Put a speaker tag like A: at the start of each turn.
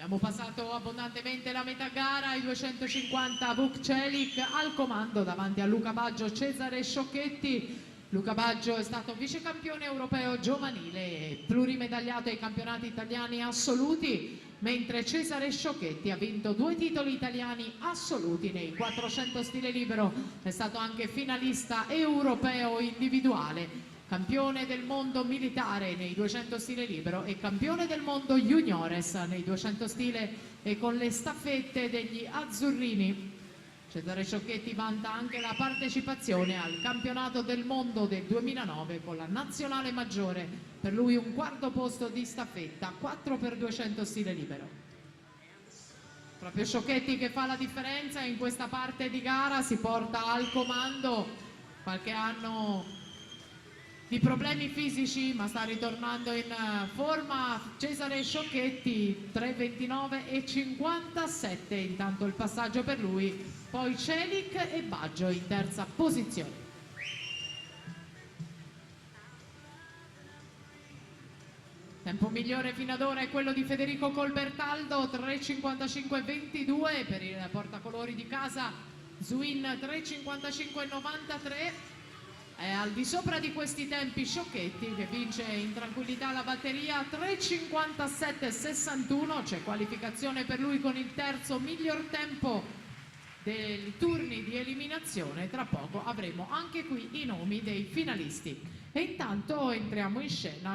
A: Abbiamo passato abbondantemente la metà gara, i 250 Vuk Celik al comando davanti a Luca Baggio, Cesare Sciocchetti. Luca Baggio è stato vice campione europeo giovanile e plurimedagliato ai campionati italiani assoluti, mentre Cesare Sciocchetti ha vinto 2 titoli italiani assoluti nei 400 stile libero. È stato anche finalista europeo individuale, campione del mondo militare nei 200 stile libero e campione del mondo juniores nei 200 stile e con le staffette degli azzurrini. Cesare Sciocchetti vanta anche la partecipazione al campionato del mondo del 2009 con la nazionale maggiore, per lui un quarto posto di staffetta 4x200 stile libero. Proprio Sciocchetti che fa la differenza in questa parte di gara, si porta al comando qualche anno di problemi fisici ma sta ritornando in forma. Cesare Sciocchetti 3:29,57, intanto il passaggio per lui, poi Celik e Baggio in terza posizione. Tempo migliore fino ad ora è quello di Federico Colbertaldo, 3:55,22 per il portacolori di casa. Zuin 3:55,93. È al di sopra di questi tempi Sciocchetti che vince in tranquillità la batteria, 3:57,61, c'è qualificazione per lui con il terzo miglior tempo dei turni di eliminazione. Tra poco avremo anche qui i nomi dei finalisti e intanto entriamo in scena